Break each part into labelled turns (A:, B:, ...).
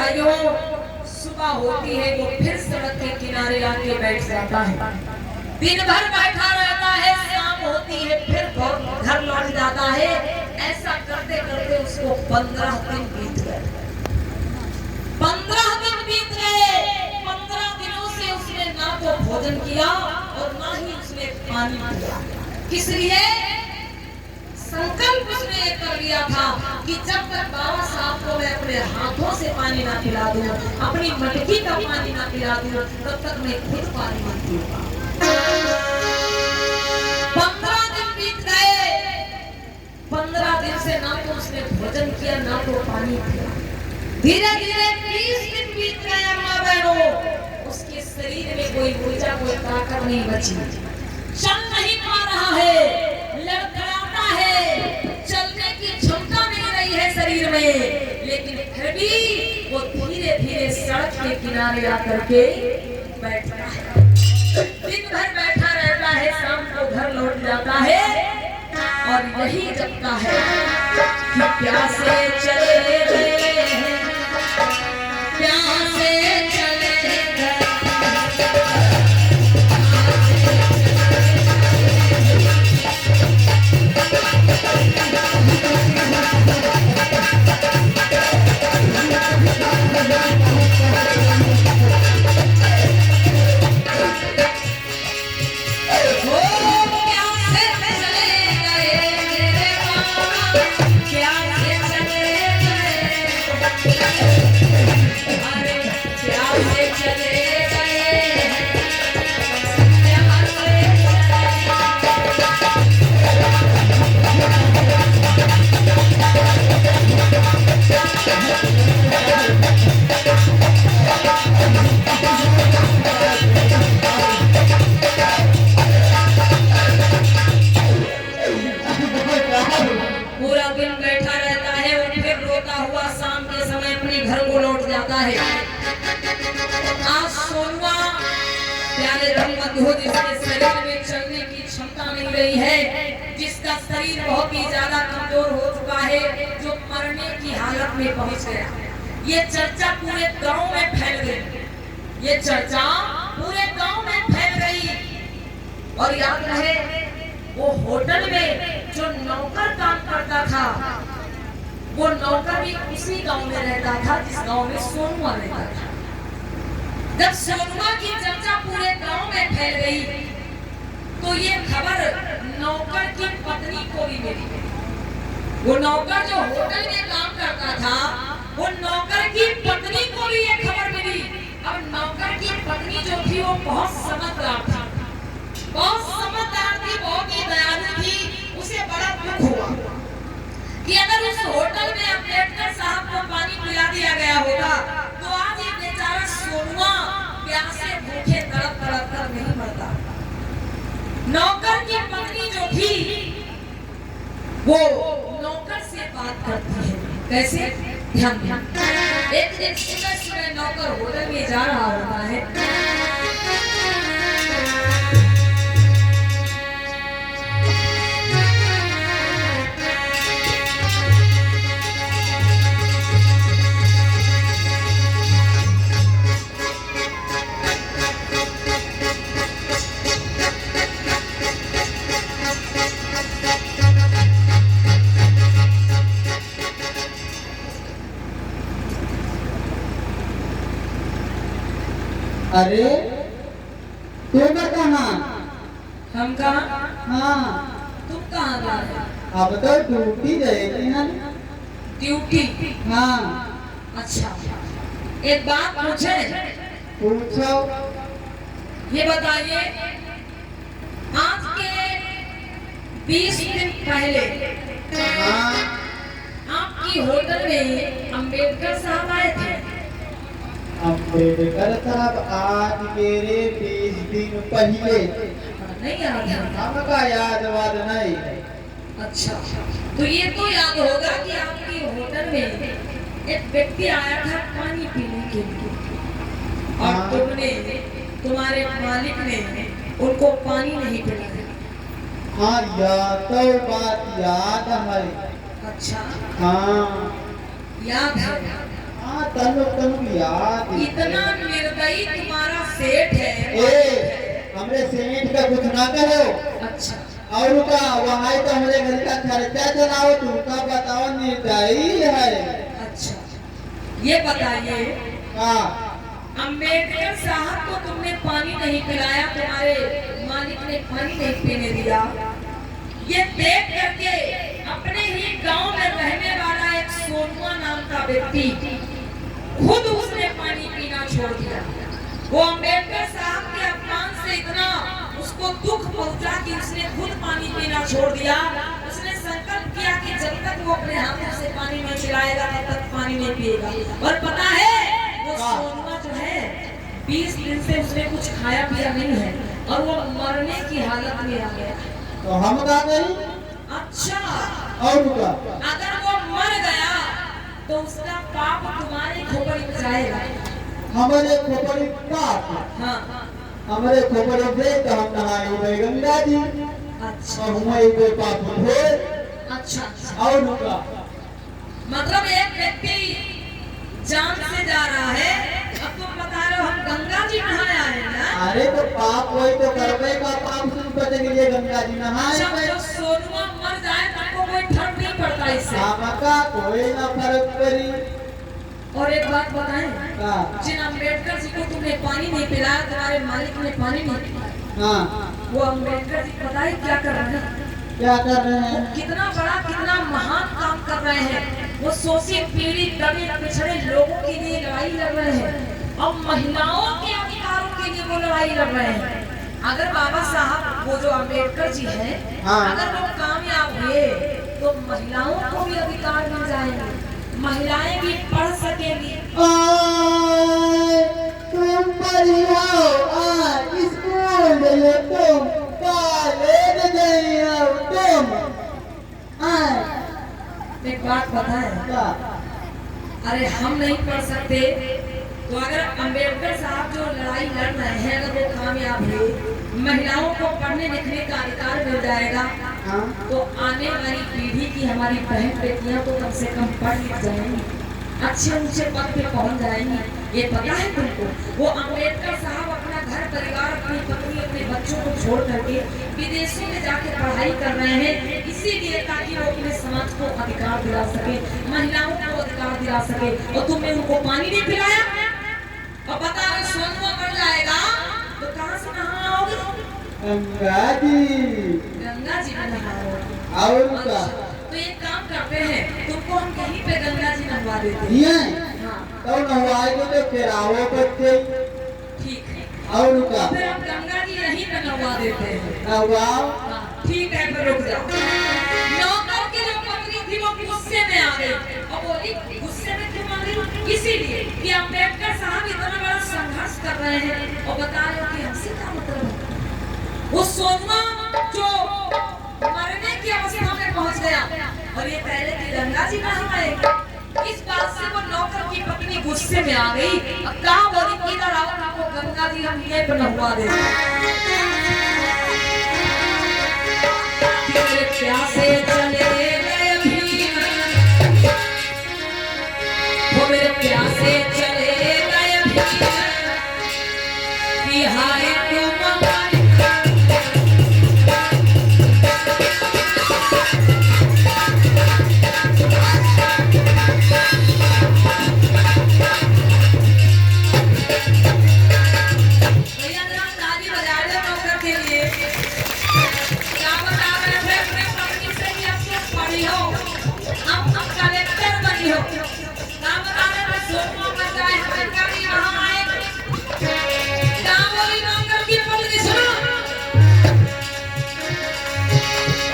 A: भाइयों, सुबह होती है वो फिर सड़क के किनारे आके बैठ जाता है। दिन भर बैठा रहता है, शाम होती है फिर घर लौट जाता है। ऐसा करते करते उसको 15 दिन बीत गए। 15 दिन बीत गए। 15 दिनों से उसने ना तो भोजन किया और ना ही उसने पानी पिया। किस लिए? संकल्प उसने ये कर लिया था कि जब तक बाबा साहब को मैं अपने हाथों से पानी ना पिला दूं, अपनी मटकी का पानी ना पिला दूं, तब तक मैं खुद पानी नहीं पीऊंगा। 15 दिन बीत गए। 15 दिन से ना तो उसने भोजन किया ना तो पानी पिया। धीरे धीरे 20 दिन बीत गए। अम्मा बहनों, उसके शरीर में कोई ऊर्जा, कोई ताकत नहीं बची। चल नहीं पा रहा है, लड़खड़ाता है, चलने की क्षमता नहीं रही है शरीर में। लेकिन फिर भी वो धीरे धीरे सड़क के किनारे आकर के बैठता है। दिन भर बैठा रहता है, शाम को घर लौट जाता है और यही जपता है कि प्यासे चले गए, प्यासे चले गए। जिसके शरीर में चलने की क्षमता नहीं रही है, जिसका शरीर बहुत ही ज्यादा कमजोर हो चुका है, जो मरने की हालत में पहुंच गया। ये चर्चा पूरे गांव में फैल गई। ये चर्चा पूरे गांव में फैल गई। और याद रहे, वो होटल में जो नौकर काम करता था, वो नौकर भी उसी गांव में रहता था जिस गांव में सोनुआ रहता था। जब सोनुआ की चर्चा पूरे गांव में फैल गई तो ये खबर नौकर की पत्नी को भी मिली। वो नौकर जो होटल में काम करता था, वो नौकर की पत्नी को भी ये खबर मिली। अब नौकर की पत्नी जो थी वो बहुत समझदार थी, बहुत समझदार थी, बहुत ही दयालु थी। उसे बड़ा दुख हुआ कि अगर उस होटल में अम्बेडकर साहब को पानी पिला दिया गया होता तो आज ये बेचारा सोनुआ प्यासे भूखे तड़प तड़प कर नहीं मरता। नौकर की पत्नी जो थी वो नौकर से बात करती है। कैसे? ध्यान ध्यान। एक दिन सुबह सुबह नौकर होटल में जा रहा होता है।
B: अरे तुम कहाँ?
A: हम कहाँ?
B: हाँ,
A: तुम कहाँ जा रहे?
B: अब तो ड्यूटी जाएगी ना।
A: ड्यूटी?
B: हाँ।
A: अच्छा, एक बात पूछे?
B: पूछो।
A: ये बताइए, आज के 20 दिन पहले
B: हाँ।
A: आपकी होटल में अम्बेडकर साहब आए थे।
B: अम्बेडकर साहब आज मेरे 20 दिन पहले
A: नहीं याद है?
B: हमका याद वाद नहीं।
A: अच्छा, तो ये तो याद होगा कि आपकी होटल में एक व्यक्ति आया था पानी पीने के लिए और तुमने, तुम्हारे मालिक ने उनको पानी नहीं पिलाया।
B: हाँ, याद तो बात याद है।
A: अच्छा,
B: हाँ
A: याद है।
B: हाँ तनु तनु याद
A: इतना निर्दयी तुम्हारा सेठ है।
B: ए हमरे सेठ का कुछ ना कहो।
A: अच्छा
B: और का वहाँ तो हमारे घर का खर्चा चलाओ, तुमका बताओ निर्दयी है।
A: अच्छा ये बताइए,
B: हाँ
A: अम्बेडकर साहब को तुमने पानी नहीं पिलाया, तुम्हारे मालिक ने पानी नहीं पीने दिया, ये देख करके अपने ही गांव में रहने वाला एक सोनुआ नाम का व्यक्ति खुद उसने पानी पीना छोड़ दिया। वो अम्बेडकर साहब के अपमान से इतना उसको दुख पहुंचा कि उसने खुद पानी पीना छोड़ दिया। उसने संकल्प किया कि जब तक वो अपने हाथों से पानी नहीं पिलाएगा तब तक पानी नहीं पिएगा। और पता है वो सोनुआ जो है 20 दिन से उसने कुछ खाया पिया नहीं है और वो मरने की हालत में आ गया।
B: तो हम का करी?
A: अच्छा
B: और का
A: अगर वो मर गया तो उसका पाप तुम्हारी खोपड़ी में जाएगा।
B: हमारे खोपड़ी पाप,
A: हाँ
B: हमारे खोपड़ी दे तो हम नहाई गए गंगा जी।
A: अच्छा
B: और हमारे कोई पाप हो।
A: अच्छा
B: और का
A: मतलब एक व्यक्ति जान से जा रहा है, अब तुम बता रहे हो हम गंगा जी नहाए आए ना।
B: अरे तो पाप वही तो करवे का, पाप से बचने के लिए गंगा जी नहाए।
A: जब जो सोनुआ मर जाए तुमको कोई फर्क नहीं पड़ता इससे।
B: का कोई ना फर्क पड़ी।
A: और एक बात बताएं,
B: का
A: जिन अम्बेडकर जी को तुमने पानी नहीं पिलाया, तुम्हारे मालिक ने पानी नहीं पिलाया,
B: हाँ
A: वो अम्बेडकर जी पता है क्या कर रहे हैं?
B: क्या कर रहे
A: वो
B: हैं?
A: कितना बड़ा कितना महान काम कर रहे हैं। वो शोषित पीड़ित दलित पिछड़े लोगों के लिए लड़ाई लड़ रहे हैं और महिलाओं के अधिकारों के लिए वो लड़ाई लड़ रहे हैं। अगर बाबा साहब वो जो अम्बेडकर जी हैं,
B: हाँ।
A: अगर वो कामयाब हुए तो महिलाओं को भी अधिकार मिल जाएंगे, महिलाएं भी पढ़ सकेंगी।
B: तुम पढ़ी हो, स्कूल गए तुम, कॉलेज गई हो तुम।
A: एक बात बताएं,
B: क्या?
A: अरे हम नहीं पढ़ सकते तो अगर अम्बेडकर साहब जो लड़ाई लड़ रहे हैं अगर वो कामयाब हुए, महिलाओं को पढ़ने लिखने का अधिकार मिल जाएगा,
B: हाँ?
A: तो आने वाली पीढ़ी की हमारी बहन बेटियां तो कम से कम पढ़ लिख जाएंगी, अच्छे ऊंचे पद पे पहुंच जाएंगी। ये पता है तुमको? वो अम्बेडकर साहब अपना घर परिवार, अपनी पत्नी, अपने बच्चों को छोड़ करके विदेशों में जाके पढ़ाई कर रहे हैं, इसीलिए ताकि वो अपने समाज को अधिकार दिला सके, महिलाओं को अधिकार दिला सके। और तुमने उनको पानी नहीं पिलाया और बता रहे सोनुआ मर जाएगा तो कहाँ से नहाओगे?
B: गंगा जी।
A: गंगा जी में नहाओगे।
B: और का
A: तो एक काम करते हैं, तुमको हम कहीं पे गंगा जी नहवा देते हैं।
B: ये
A: हाँ
B: तो नहवाएंगे तो फिर आओ बच्चे।
A: ठीक है,
B: और का
A: फिर हम गंगा जी यहीं पे नहवा देते हैं।
B: नहवाओ।
A: हाँ, ठीक है, फिर रुक जाओ। नौकर की जो पत्नी थी वो गुस्से में आ गई और बोली, गुस्से में क्यों आ गई? इसीलिए कि अम्बेडकर साहब इतना बड़ा संघर्ष कर रहे हैं और बता रहे हो कि हमसे क्या मतलब है। वो सोनुआ जो मरने की अवस्था में पहुंच गया और ये पहले की गंगा जी नहवाए, इस बात से वो नौकर की पत्नी गुस्से में आ गई। अब कहा बोली, इधर आओ, आपको गंगा जी हम ये पे नहवा देते हैं। तेरे प्यासे चले गए भीम, वो मेरे प्यासे चले गए भीम, कि हाय तुम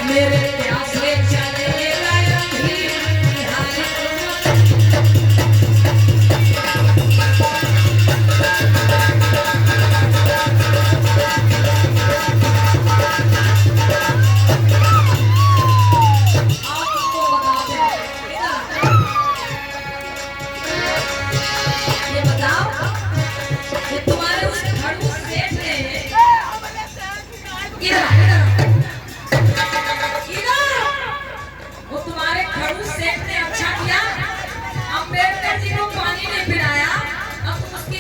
A: मेरे प्यासे चले गए भीम, कि हाय तुम आपको बता दें, ये बताओ, ये तुम्हारे उस खड़ूस सेठ ने इधर वो तुम्हारे खड़ूस सेठ ने अच्छा किया, अम्बेडकर जी को